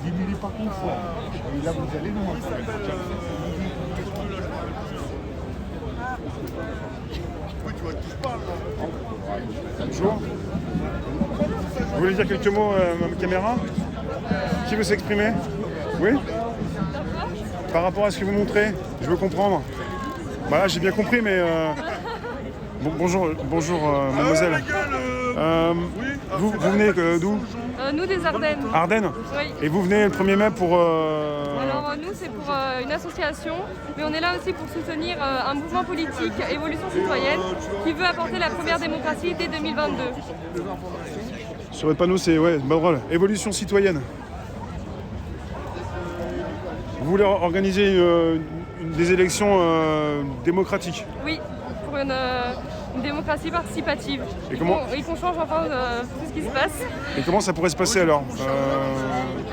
Il n'est pas conforme. Et là, vous allez nous montrer. Bonjour. Vous voulez dire quelques mots à ma caméra? Qui veut s'exprimer? Oui? Par rapport à ce que vous montrez, je veux comprendre. Bah là, j'ai bien compris, mais... bonjour, mademoiselle. Vous venez d'où? Nous des Ardennes. Ardennes? Oui. Et vous venez le 1er mai pour... Alors nous c'est pour une association, mais on est là aussi pour soutenir un mouvement politique, Évolution Citoyenne, qui veut apporter la première démocratie dès 2022. Sur votre panneau, c'est drôle. Évolution citoyenne. Vous voulez organiser des élections démocratiques? Oui, pour une démocratie participative. Et comment... qu'on change enfin tout ce qui se passe. Et comment ça pourrait se passer alors?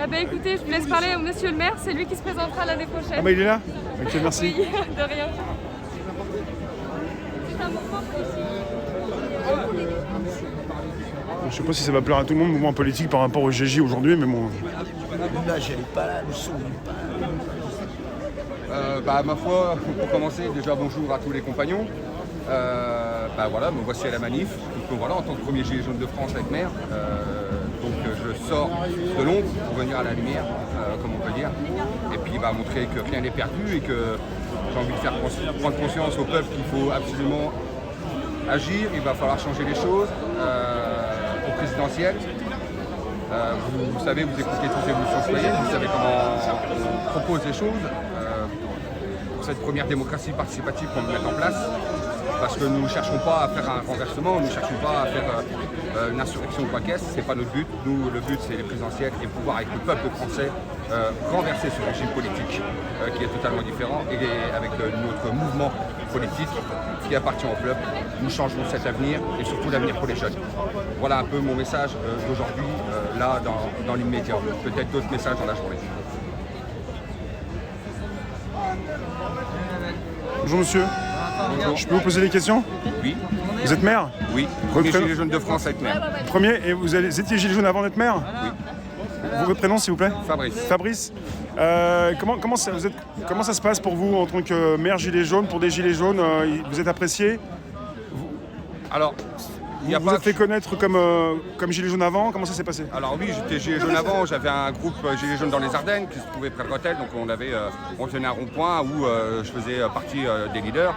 Ah bah écoutez, je vous laisse parler au monsieur le maire, c'est lui qui se présentera l'année prochaine. Ah bah il est là? Ok, merci. Oui, de rien. C'est un mouvement politique. Je sais pas si ça va plaire à tout le monde, le mouvement politique par rapport au GJ aujourd'hui, mais bon... L'image, elle n'est pas là, le son n'est pas là. Ma foi, pour commencer, déjà bonjour à tous les compagnons. Voilà, me voici à la manif. Donc voilà, en tant que premier gilet jaune de France avec maire, je sors de l'ombre pour venir à la lumière, comme on peut dire, et puis montrer que rien n'est perdu et que j'ai envie de faire prendre conscience au peuple qu'il faut absolument agir. Il va falloir changer les choses au présidentiel. Vous savez, vous écoutez toutes les évolutions citoyennes, vous savez comment on propose les choses. Pour cette première démocratie participative qu'on veut mettre en place, parce que nous ne cherchons pas à faire un renversement, nous ne cherchons pas à faire une insurrection ou quoi qu'est-ce, c'est pas notre but. Nous, le but, c'est les présidentielles et pouvoir, avec le peuple français, renverser ce régime politique qui est totalement différent, et avec notre mouvement politique qui appartient au peuple, nous changerons cet avenir et surtout l'avenir pour les jeunes. Voilà un peu mon message d'aujourd'hui, là, dans l'immédiat. Peut-être d'autres messages dans la journée. Bonjour monsieur. Bonjour. Je peux vous poser des questions? Oui. Vous êtes maire? Oui. Premier gilet jaune de France avec maire. Premier, et vous étiez gilet jaune avant d'être maire? Oui. Votre prénom s'il vous plaît? Fabrice. Fabrice. Comment ça se passe pour vous en tant que maire gilet jaune, pour des gilets jaunes? Vous êtes apprécié? Alors, vous êtes fait connaître comme gilet jaune avant? Comment ça s'est passé? Alors oui, j'étais gilet jaune avant, j'avais un groupe gilet jaune dans les Ardennes qui se trouvait près de l'hôtel, donc on tenait un rond-point où je faisais partie des leaders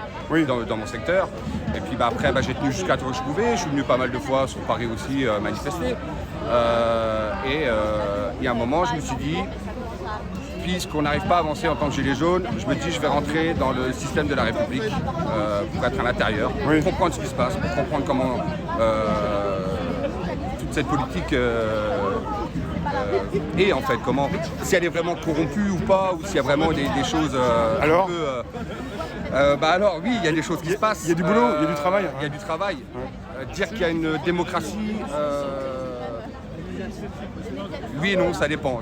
dans mon secteur. Et puis après j'ai tenu jusqu'à temps que je pouvais, je suis venu pas mal de fois sur Paris aussi manifester. Il y a un moment, je me suis dit, puisqu'on n'arrive pas à avancer en tant que gilet jaune, je me dis je vais rentrer dans le système de la République pour être à l'intérieur, pour comprendre ce qui se passe, pour comprendre comment toute cette politique est en fait, comment, si elle est vraiment corrompue ou pas, ou s'il y a vraiment des choses alors alors oui, il y a des choses qui se passent. Il y a du boulot, il y a du travail. Il y a du travail. Dire qu'il y a une démocratie... Oui et non, ça dépend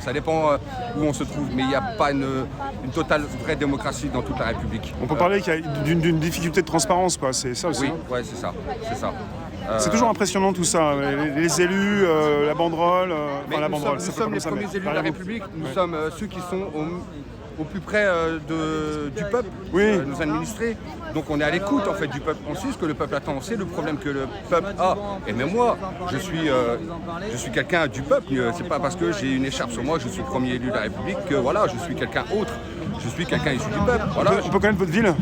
où on se trouve, mais il n'y a pas une totale vraie démocratie dans toute la République. On peut parler qu'il y a d'une difficulté de transparence, quoi. C'est ça aussi. Oui, ouais, c'est ça. C'est toujours impressionnant tout ça, les élus, la banderole. Nous sommes les premiers élus de la République, nous sommes ceux qui sont au plus près du peuple, nos administrés. Donc on est à l'écoute en fait du peuple, on sait ce que le peuple attend, on sait le problème que le peuple a. Et même moi, je suis quelqu'un du peuple, c'est pas parce que j'ai une écharpe sur moi que je suis le premier élu de la République que voilà, je suis quelqu'un autre. Je suis quelqu'un issu du peuple. Voilà. On peut connaître votre ville?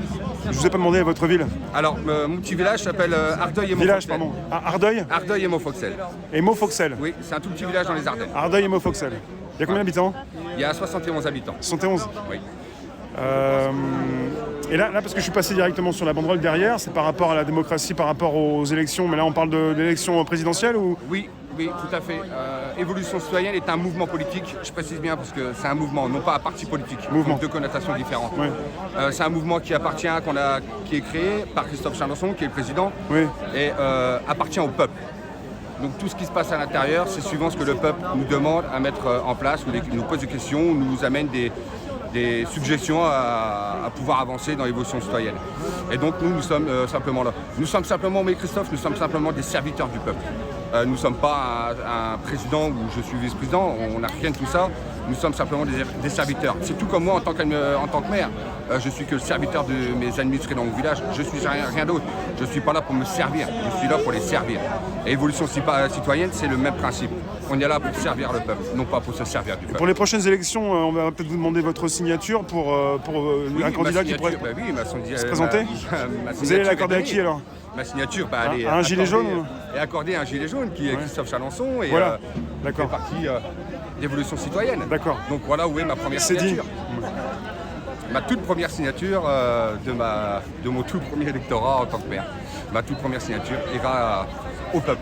Je vous ai pas demandé votre ville. Alors, mon petit village s'appelle Ardeuil et Montfoxel. Village, pardon. Ardeuil? Ardeuil et Montfoxel. Et Montfoxel? Oui, c'est un tout petit village dans les Ardennes. Ardeuil et Montfoxel. Il y a combien d'habitants? Il y a 71 habitants. 71? Oui. Et là, parce que je suis passé directement sur la banderole derrière, c'est par rapport à la démocratie, par rapport aux élections, mais là on parle de l'élection présidentielle ou? Oui, tout à fait. Évolution citoyenne est un mouvement politique, je précise bien parce que c'est un mouvement, non pas un parti politique. Mouvement. Deux connotations différentes. Oui. C'est un mouvement qui appartient, qui est créé par Christophe Chalençon, qui est le président, et appartient au peuple. Donc tout ce qui se passe à l'intérieur, c'est suivant ce que le peuple nous demande à mettre en place, ou nous pose des questions, ou nous amène des suggestions à pouvoir avancer dans l'évolution citoyenne. Et donc nous sommes simplement là. Nous sommes simplement, mais Christophe, nous sommes simplement des serviteurs du peuple. Nous ne sommes pas un président où je suis vice-président, on n'a rien de tout ça. Nous sommes simplement des serviteurs. C'est tout comme moi en tant que maire. Je suis que le serviteur de mes administrés dans mon village. Je suis rien d'autre. Je ne suis pas là pour me servir. Je suis là pour les servir. Et Évolution Citoyenne, c'est le même principe. On est là pour servir le peuple, non pas pour se servir du peuple. Pour les prochaines élections, on va peut-être vous demander votre signature pour un candidat qui pourrait se présenter. Vous allez l'accorder à qui alors? Ma signature, elle est un gilet jaune et accordée à un gilet jaune qui est Christophe Chalençon et voilà. Fait partie d'Évolution Citoyenne. D'accord. Donc voilà où est ma première signature. Ma toute première signature de mon tout premier électorat en tant que maire. Ma toute première signature ira au peuple.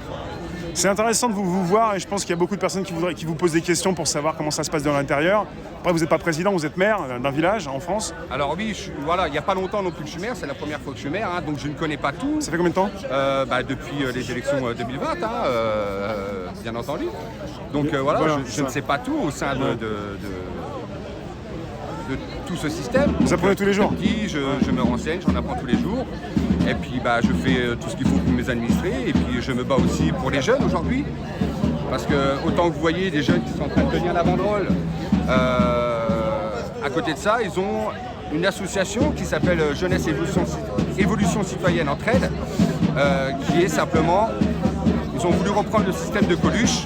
C'est intéressant de vous voir et je pense qu'il y a beaucoup de personnes qui vous posent des questions pour savoir comment ça se passe dans l'intérieur. Après, vous n'êtes pas président, vous êtes maire d'un village en France. Alors oui, il n'y a pas longtemps non plus que je suis maire, c'est la première fois que je suis maire, donc je ne connais pas tout. Ça fait combien de temps? Depuis les élections 2020, bien entendu. Donc je ne sais pas tout au sein de tout ce système. Vous apprenez tous les jours? Je me renseigne, j'en apprends tous les jours. Et puis je fais tout ce qu'il faut pour mes administrés. Et puis je me bats aussi pour les jeunes aujourd'hui. Parce que autant que vous voyez des jeunes qui sont en train de tenir la banderole, à côté de ça, ils ont une association qui s'appelle Jeunesse Évolution Citoyenne Entraide, qui est simplement, ils ont voulu reprendre le système de Coluche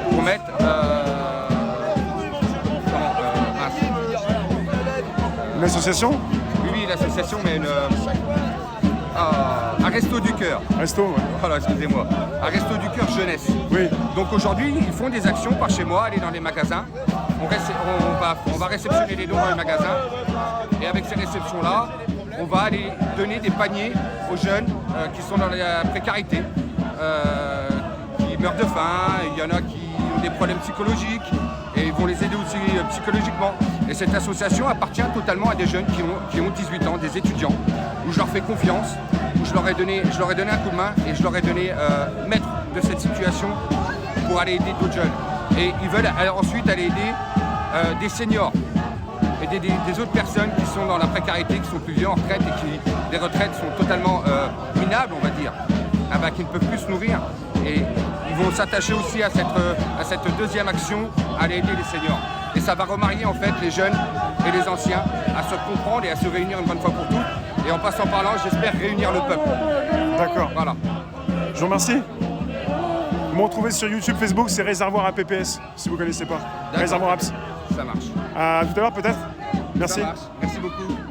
pour mettre une association? Oui, l'association, mais un resto du cœur. Resto, ouais. Voilà, excusez-moi. Un resto du cœur jeunesse. Oui. Donc aujourd'hui, ils font des actions par chez moi, aller dans les magasins. On va réceptionner les dons dans les magasins. Et avec ces réceptions-là, on va aller donner des paniers aux jeunes qui sont dans la précarité, qui meurent de faim. Il y en a qui ont des problèmes psychologiques et ils vont les aider aussi psychologiquement. Et cette association appartient totalement à des jeunes qui ont 18 ans, des étudiants, où je leur fais confiance, où je leur ai donné un coup de main et je leur ai donné maître de cette situation pour aller aider d'autres jeunes. Et ils veulent ensuite aller aider des seniors et des autres personnes qui sont dans la précarité, qui sont plus vieux en retraite et qui les retraites sont totalement minables, on va dire, qui ne peuvent plus se nourrir. Et ils vont s'attacher aussi à cette deuxième action, à aller aider les seniors. Et ça va remarier en fait les jeunes et les anciens à se comprendre et à se réunir une bonne fois pour toutes. Et en passant par là, j'espère réunir le peuple. D'accord. Voilà. Je vous remercie. Vous me retrouvez sur YouTube, Facebook, c'est Réservoir APPS, si vous ne connaissez pas. Réservoir Apps. Ça marche. À tout à l'heure peut-être. Merci. Ça marche. Merci beaucoup.